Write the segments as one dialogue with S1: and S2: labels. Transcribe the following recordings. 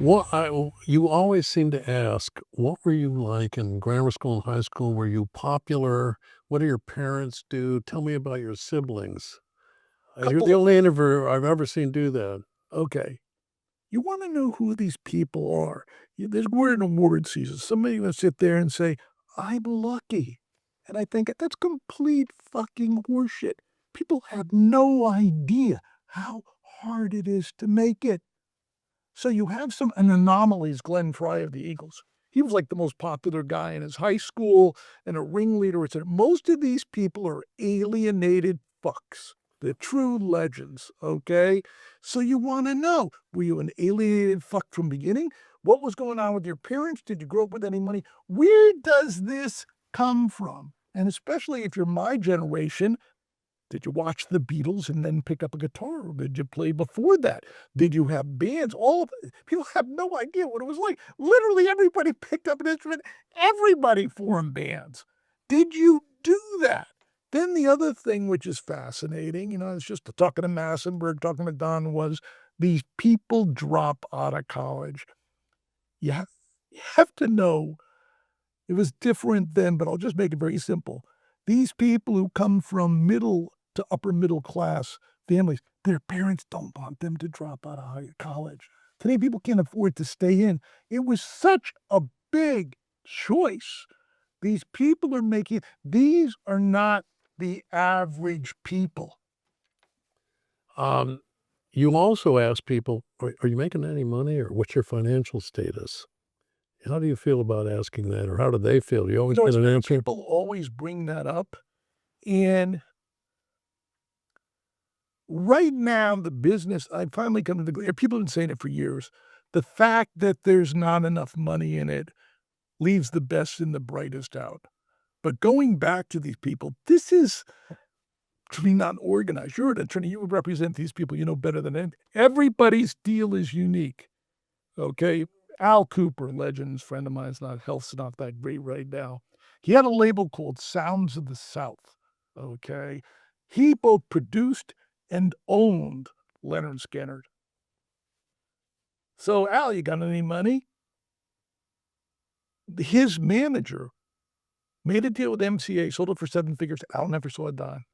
S1: You always seem to ask, what were you like in grammar school and high school? Were you popular? What do your parents do? Tell me about your siblings. You're the
S2: Couple
S1: only interviewer I've ever seen do that.
S2: okay. You wanna know who these people are. We're in award season. Somebody gonna sit there and say, "I'm lucky." And I think that's complete fucking horseshit. People have no idea how hard it is to make it. So you have an anomalies, Glenn Fry of the Eagles. He was like the most popular guy in his high school and a ringleader, etcetera. Most of these people are alienated fucks. They're true legends, okay? So you want to know, were you an alienated fuck from beginning? What was going on with your parents? Did you grow up with any money? Where does this come from? And especially if you're my generation, did you watch the Beatles and then pick up a guitar, or did you play before that? Did you have bands? All of people have no idea what it was like. Literally everybody picked up an instrument. Everybody formed bands. Did you do that? Then the other thing which is fascinating, it's just talking to Massenberg, talking to Don, was these people drop out of college. You have to know it was different then, but I'll just make it very simple. These people who come from middle to upper middle class families, their parents don't want them to drop out of college. Today, people can't afford to stay in. It was such a big choice. These people are making, these are not the average people.
S1: Um, you also ask people, are you making any money or what's your financial status? How do you feel about asking that, or how do they feel? You always get an answer.
S2: People always bring that up. And right now, the business, I finally come to the people have been saying it for years. The fact that there's not enough money in it leaves the best and the brightest out. But going back to these people, this is to me not organized. You're an attorney, you represent these people, you know better than anything. Everybody's deal is unique. Okay. Al Cooper, legends, friend of mine, health's not that great right now. He had a label called Sounds of the South. Okay. He both produced and owned Leonard Skinner. So, Al, you got any money? His manager made a deal with MCA, sold it for 7 figures. Al never saw a dime.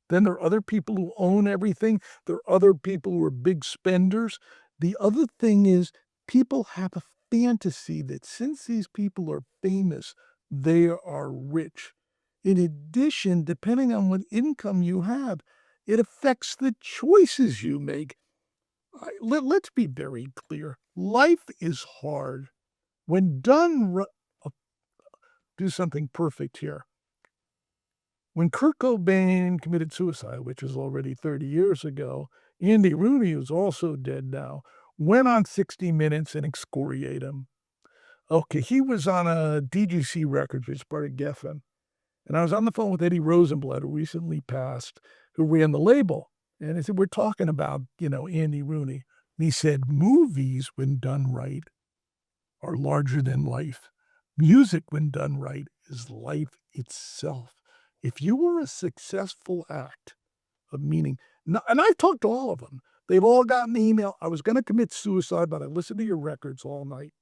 S2: Then there are other people who own everything. There are other people who are big spenders. The other thing is people have a fantasy that since these people are famous, they are rich. In addition, depending on what income you have, it affects the choices you make. Let's be very clear. Life is hard. When done, I'll do something perfect here. When Kurt Cobain committed suicide, which was already 30 years ago, Andy Rooney, who's also dead now, went on 60 Minutes and excoriated him. Okay, he was on a DGC Records, which is part of Geffen. And I was on the phone with Eddie Rosenblatt, who recently passed, who ran the label. And I said, we're talking about, Andy Rooney. And he said, movies, when done right, are larger than life. Music, when done right, is life itself. If you were a successful act of meaning, and I've talked to all of them, they've all gotten the email, I was going to commit suicide, but I listened to your records all night.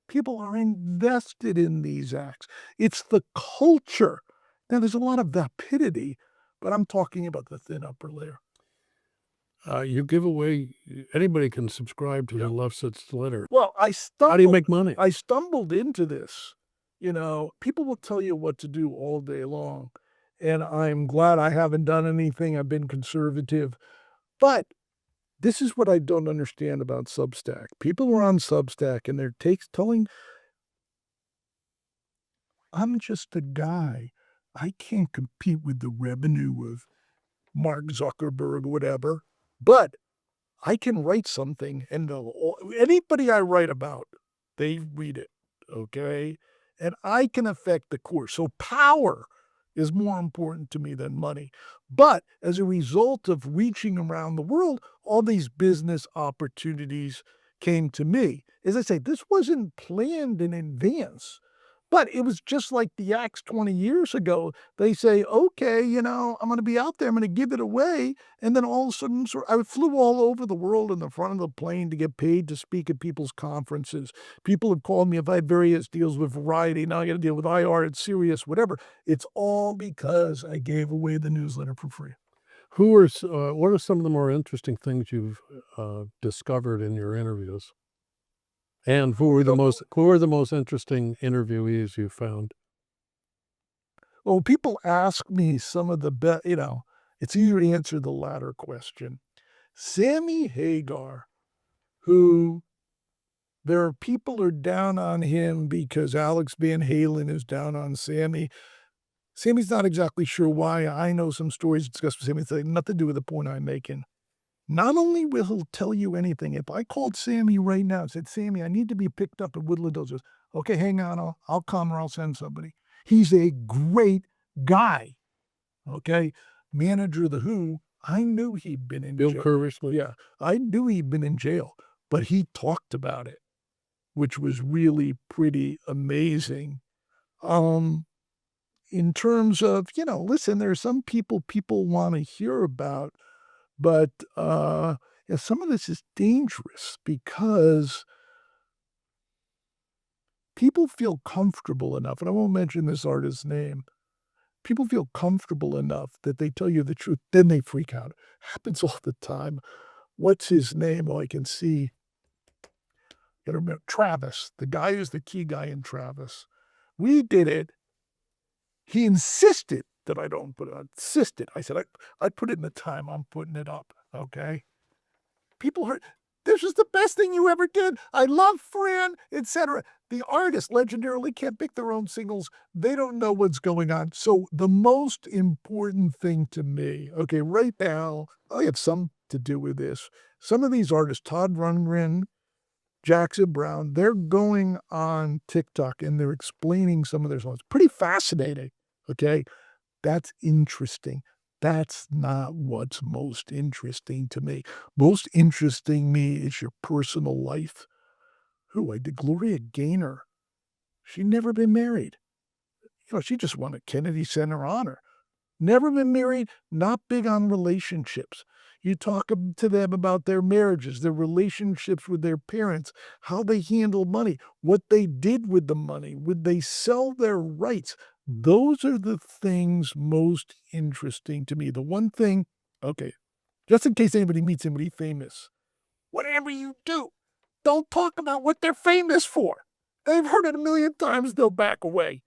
S2: People are invested in these acts. It's the culture. Now, there's a lot of vapidity, but I'm talking about the thin upper layer.
S1: You give away, anybody can subscribe to the Lefsetz letter.
S2: Well,
S1: How do you make money?
S2: I stumbled into this. People will tell you what to do all day long. And I'm glad I haven't done anything. I've been conservative. But this is what I don't understand about Substack. People are on Substack and they're telling, I'm just a guy. I can't compete with the revenue of Mark Zuckerberg or whatever. But I can write something and anybody I write about, they read it, okay? And I can affect the course. So power is more important to me than money. But as a result of reaching around the world, all these business opportunities came to me. As I say, this wasn't planned in advance. But it was just like the acts 20 years ago. They say, "Okay, I'm gonna be out there, I'm gonna give it away," and then all of a sudden, I flew all over the world in the front of the plane to get paid to speak at people's conferences. People have called me if I had various deals with Variety, now I gotta deal with IR and Sirius, whatever. It's all because I gave away the newsletter for free.
S1: What are some of the more interesting things you've, discovered in your interviews? And who are the most interesting interviewees you found?
S2: Well, people ask me some of the it's easier to answer the latter question. Sammy Hagar, who there are people are down on him because Alex Van Halen is down on Sammy. Sammy's not exactly sure why. I know some stories discussed with Sammy that have nothing to do with the point I'm making. Not only will he tell you anything, if I called Sammy right now and said, "Sammy, I need to be picked up at Woodland Hills," he goes, "Okay, hang on, I'll come or I'll send somebody." He's a great guy. Okay? Manager of The Who, I knew he'd been in
S1: Bill
S2: jail.
S1: Kervishley?
S2: Yeah, I knew he'd been in jail, but he talked about it, which was really pretty amazing. Um, in terms of, listen, there are some people wanna hear about, but, yeah, some of this is dangerous because people feel comfortable enough, and I won't mention this artist's name. People feel comfortable enough that they tell you the truth, then they freak out. Happens all the time. What's his name? Oh, I can see. Gotta remember Travis, the guy who's the key guy in Travis. We did it. He insisted that I don't put it on. Insisted. I said, I put it in the time I'm putting it up. Okay. People heard this was the best thing you ever did. I love Fran, etc. The artists legendarily can't pick their own singles. They don't know what's going on. So the most important thing to me, okay, right now, I have some to do with this. Some of these artists, Todd Rundgren, Jackson Brown, they're going on TikTok and they're explaining some of their songs. Pretty fascinating. Okay. That's interesting. That's not what's most interesting to me. Most interesting me is your personal life. Who I did Gloria Gaynor. She never been married. She just won a Kennedy Center honor. Never been married, not big on relationships. You talk to them about their marriages, their relationships with their parents, how they handle money, what they did with the money, would they sell their rights? Those are the things most interesting to me. The one thing, okay, just in case anybody meets anybody famous, whatever you do, don't talk about what they're famous for. They've heard it a million times, they'll back away.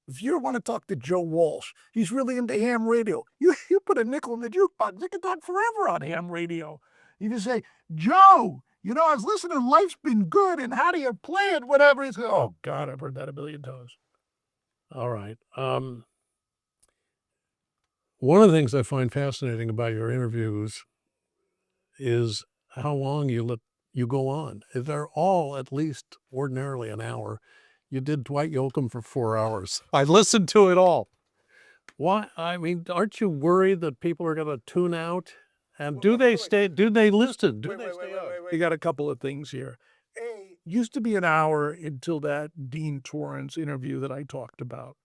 S2: If you want to talk to Joe Walsh, he's really into ham radio. You put a nickel in the jukebox, you can talk forever on ham radio. You can say, "Joe, I was listening, life's been good, and how do you play it?" Whatever. He's "Oh, God, I've heard that a million times."
S1: All right. One of the things I find fascinating about your interviews is how long you let you go on. They're all at least ordinarily an hour. You did Dwight Yoakam for 4 hours. I listened to it all. Why? I mean, aren't you worried that people are gonna tune out? And do they stay? Do they listen? Do they stay on?
S2: We got a couple of things here. Used to be an hour until that Dean Torrance interview that I talked about.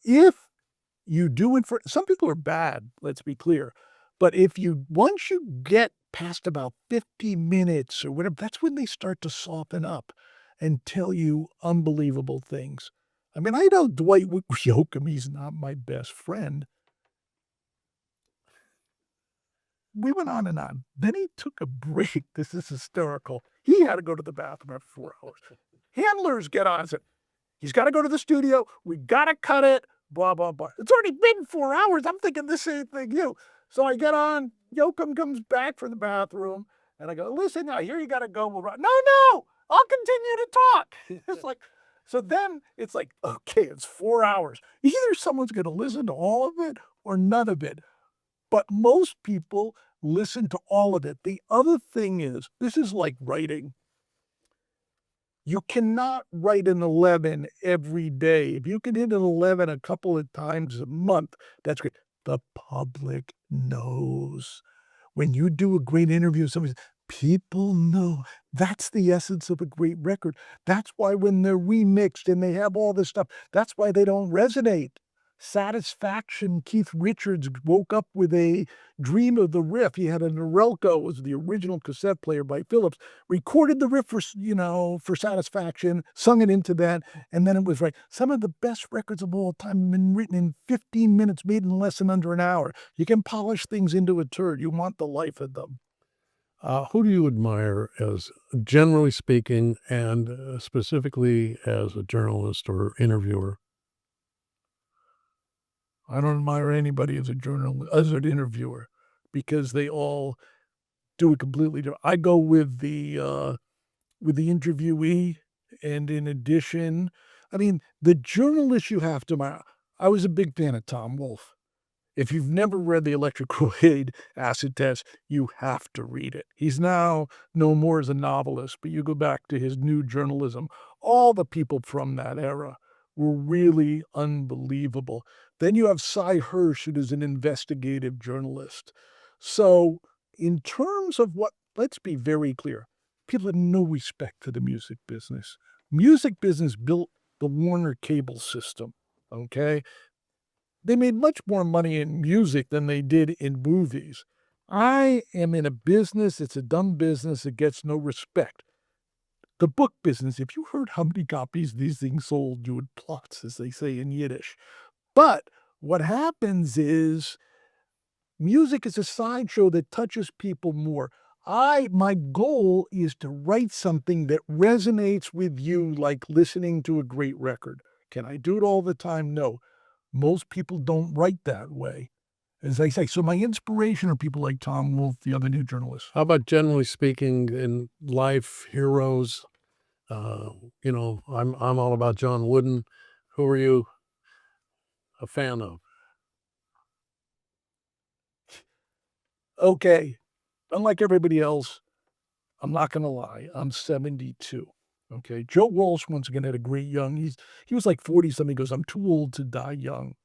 S2: If you do it for some people are bad, let's be clear. But once you get past about 50 minutes or whatever, that's when they start to soften up and tell you unbelievable things. I mean, I know Dwight Yoakam, he's not my best friend. We went on and on. Then he took a break. This is hysterical. He had to go to the bathroom after 4 hours. Handlers get on and said, "He's got to go to the studio. We got to cut it." Blah, blah, blah. It's already been 4 hours. I'm thinking the same thing you. So I get on. Yoakam comes back from the bathroom. And I go, "Listen, now here you got to go. We'll run." No, I'll continue to talk. It's like, so then it's like, okay, it's 4 hours. Either someone's going to listen to all of it or none of it. But most people listen to all of it. The other thing is, this is like writing. You cannot write an 11 every day. If you can hit an 11 a couple of times a month, that's great. The public knows. When you do a great interview, People know. That's the essence of a great record. That's why when they're remixed and they have all this stuff, that's why they don't resonate. Satisfaction, Keith Richards woke up with a dream of the riff. He had a Norelco, it was the original cassette player by Philips, recorded the riff for Satisfaction, sung it into that, and then it was right. Some of the best records of all time have been written in 15 minutes, made in less than under an hour. You can polish things into a turd. You want the life of them.
S1: Who do you admire as generally speaking and specifically as a journalist or interviewer?
S2: I don't admire anybody as as an interviewer, because they all do it completely different. I go with the interviewee, and in addition, I mean, the journalist you have to admire. I was a big fan of Tom Wolfe. If you've never read the Electrical Aid Acid Test, you have to read it. He's now no more as a novelist, but you go back to his new journalism. All the people from that era were really unbelievable. Then you have Cy Hirsch, who is an investigative journalist. So, in terms of what, let's be very clear, people have no respect for the music business. Music business built the Warner cable system, okay? They made much more money in music than they did in movies. I am in a business, it's a dumb business, it gets no respect. The book business, if you heard how many copies these things sold, you would plotz, as they say in Yiddish. But what happens is music is a sideshow that touches people more. My goal is to write something that resonates with you like listening to a great record. Can I do it all the time? No. Most people don't write that way, as I say. So my inspiration are people like Tom Wolfe, the other new journalists.
S1: How about generally speaking in life, heroes? I'm all about John Wooden. Who are you a fan of?
S2: Okay, unlike everybody else, I'm not gonna lie, I'm 72, okay? Joe Walsh, once again, had a great young he was like 40-something, he goes, "I'm too old to die young."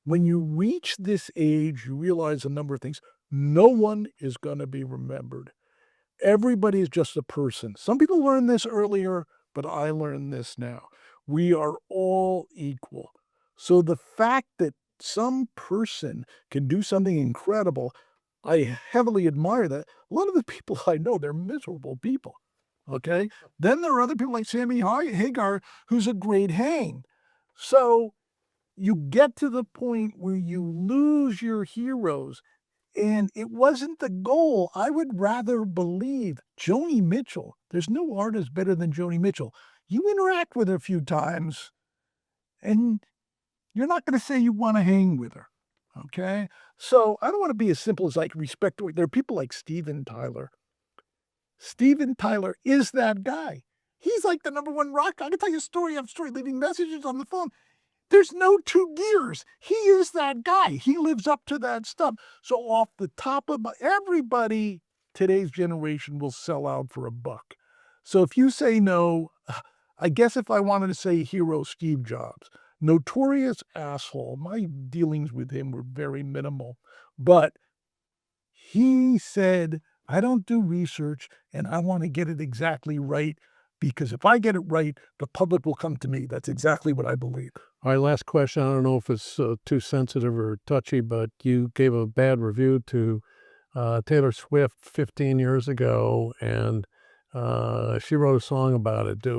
S2: When you reach this age, you realize a number of things. No one is gonna be remembered. Everybody is just a person. Some people learn this earlier, but I learned this now. We are all equal. So the fact that some person can do something incredible, I heavily admire that. A lot of the people I know, they're miserable people. Okay. Then there are other people like Sammy Hagar, who's a great hang. So you get to the point where you lose your heroes, and it wasn't the goal. I would rather believe Joni Mitchell. There's no artist better than Joni Mitchell. You interact with her a few times, and you're not gonna say you wanna hang with her, okay? So, I don't wanna be as simple as, like, respect there are people like Steven Tyler. Steven Tyler is that guy. He's like the number one rock guy. I can tell you story after story, leaving messages on the phone. There's no 2 gears. He is that guy. He lives up to that stuff. So off the top of my everybody, today's generation will sell out for a buck. So if you say no, I guess if I wanted to say hero, Steve Jobs. Notorious asshole. My dealings with him were very minimal. But he said, "I don't do research, and I wanna get it exactly right, because if I get it right, the public will come to me." That's exactly what I believe.
S1: All right, last question. I don't know if it's too sensitive or touchy, but you gave a bad review to Taylor Swift 15 years ago, and she wrote a song about it. Do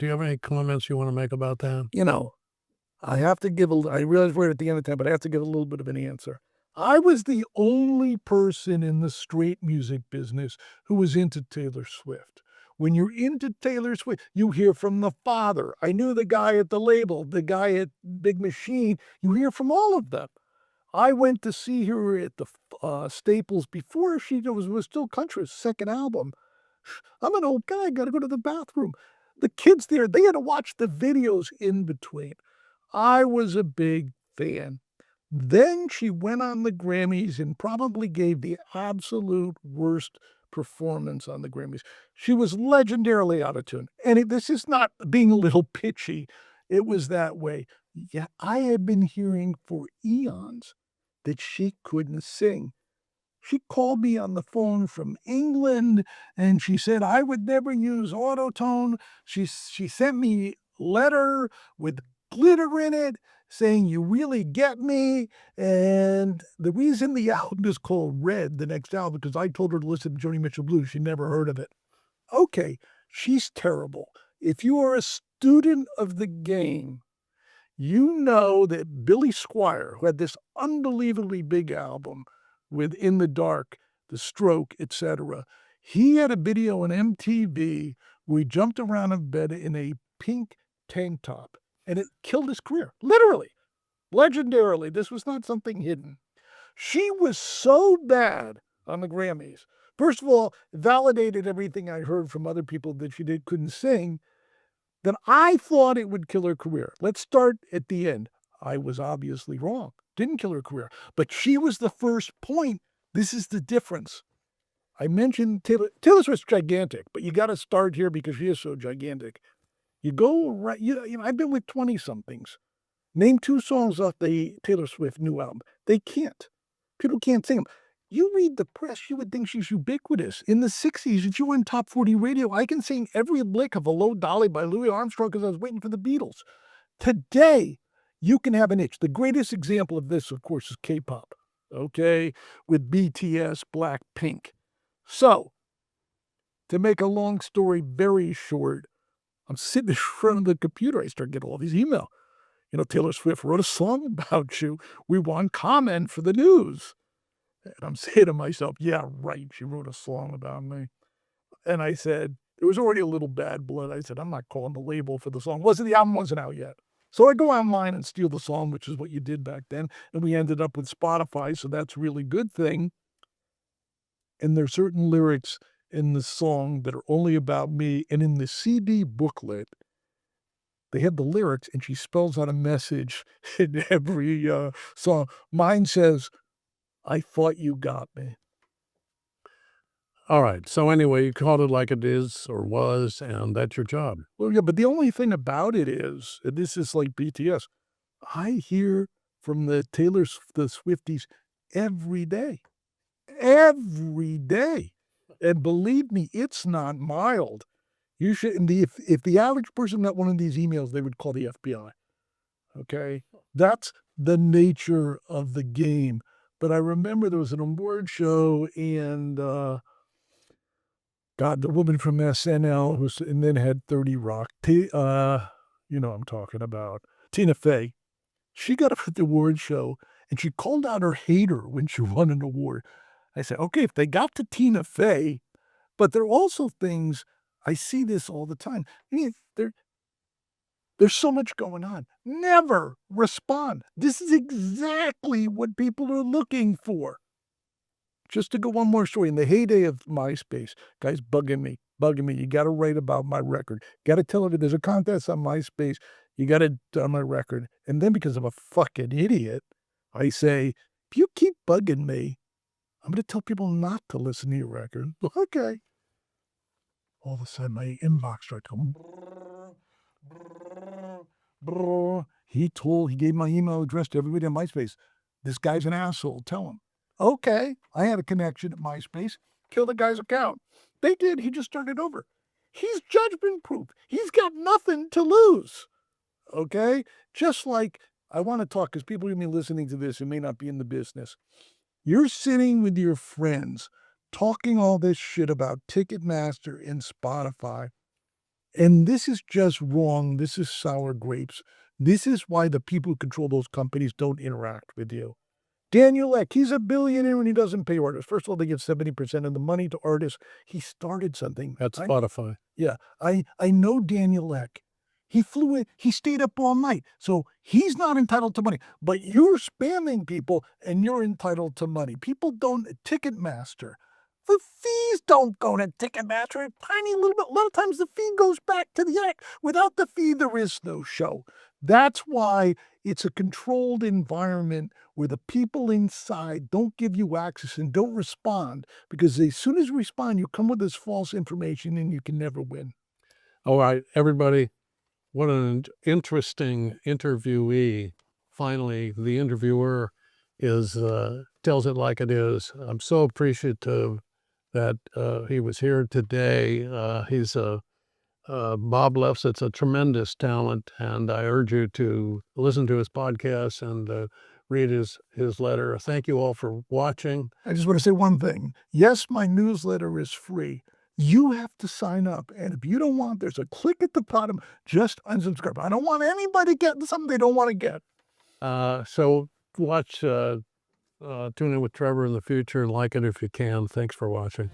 S1: you have any comments you want to make about that?
S2: You know, I have to give I realize we're at the end of time, but I have to give a little bit of an answer. I was the only person in the straight music business who was into Taylor Swift. When you're into Taylor Swift, you hear from the father. I knew the guy at the label, the guy at Big Machine. You hear from all of them. I went to see her at the Staples before she was still country's second album. I'm an old guy, gotta go to the bathroom. The kids there, they had to watch the videos in between. I was a big fan. Then she went on the Grammys and probably gave the absolute worst performance on the Grammys. She was legendarily out of tune. And this is not being a little pitchy. It was that way. Yeah, I had been hearing for eons that she couldn't sing. She called me on the phone from England, and she said I would never use autotone. She sent me letter with glitter in it saying, "You really get me." And the reason the album is called Red, the next album, because I told her to listen to Joni Mitchell Blues. She never heard of it. Okay, she's terrible. If you are a student of the game, you know that Billy Squier, who had this unbelievably big album with In the Dark, The Stroke, etc., he had a video on MTV where he jumped around in bed in a pink tank top, and it killed his career, literally, legendarily. This was not something hidden. She was so bad on the Grammys. First of all, validated everything I heard from other people that she couldn't sing, then I thought it would kill her career. Let's start at the end. I was obviously wrong. Didn't kill her career. But she was the first point. This is the difference. I mentioned Taylor. Taylor Swift's gigantic, but you got to start here because she is so gigantic. You go right. You know, I've been with 20 somethings. Name 2 songs off the Taylor Swift new album. They can't. People can't sing them. You read the press, you would think she's ubiquitous. In the 60s, if you were in top 40 radio, I can sing every lick of Hello Dolly by Louis Armstrong because I was waiting for the Beatles. Today, you can have an itch. The greatest example of this, of course, is K-pop, okay, with BTS, Blackpink. So, to make a long story very short, I'm sitting in front of the computer. I start getting all these emails. You know, Taylor Swift wrote a song about you. We want comment for the news. And I'm saying to myself, yeah, right. She wrote a song about me. And I said, it was already a little bad blood. I said, I'm not calling the label for the song. The album wasn't out yet. So I go online and steal the song, which is what you did back then. And we ended up with Spotify. So that's a really good thing. And there's certain lyrics in the song that are only about me. And in the CD booklet, they have the lyrics and she spells out a message in every song. Mine says, I thought you got me.
S1: All right. So anyway, you called it like it is or was, and that's your job.
S2: Well, yeah, but the only thing about it is, and this is like BTS, I hear from the the Swifties every day. Every day. And believe me, it's not mild. You should, and if the average person got one of these emails, they would call the FBI. Okay? That's the nature of the game. But I remember there was an award show and God, the woman from SNL who's and then had 30 Rock, you know what I'm talking about, Tina Fey. She got up at the award show and she called out her hater when she won an award. I said, okay, if they got to Tina Fey, but there are also things, I see this all the time. I mean, there's so much going on. Never respond. This is exactly what people are looking for. Just to go one more story, in the heyday of MySpace, guys bugging me. You got to write about my record. Got to tell them there's a contest on MySpace. You got to on my record. And then because I'm a fucking idiot, I say, if you keep bugging me, I'm going to tell people not to listen to your record. Okay. All of a sudden, my inbox starts going. He gave my email address to everybody on MySpace. This guy's an asshole. Tell him. Okay, I had a connection at MySpace. Kill the guy's account. They did. He just started over. He's judgment proof. He's got nothing to lose. Okay? Just like I want to talk, because people are going to be listening to this who may not be in the business. You're sitting with your friends talking all this shit about Ticketmaster and Spotify. And this is just wrong. This is sour grapes. This is why the people who control those companies don't interact with you. Daniel Ek, he's a billionaire and he doesn't pay artists. First of all, they give 70% of the money to artists. He started something.
S1: That's Spotify.
S2: Yeah, I know Daniel Ek. He flew in, he stayed up all night. So he's not entitled to money. But you're spamming people and you're entitled to money. People don't, Ticketmaster. The fees don't go to Ticketmaster. A tiny little bit. A lot of times the fee goes back to the act. Without the fee, there is no show. That's why it's a controlled environment where the people inside don't give you access and don't respond. Because as soon as you respond, you come with this false information and you can never win.
S1: All right, everybody. What an interesting interviewee. Finally, the interviewer tells it like it is. I'm so appreciative that he was here today. Bob Lefsetz, a tremendous talent, and I urge you to listen to his podcast and read his letter. Thank you all for watching.
S2: I just want to say one thing. Yes, my newsletter is free. You have to sign up, and if you don't want, there's a click at the bottom, just unsubscribe. I don't want anybody getting something they don't want to get.
S1: So tune in with Trevor in the future and like it if you can. Thanks for watching.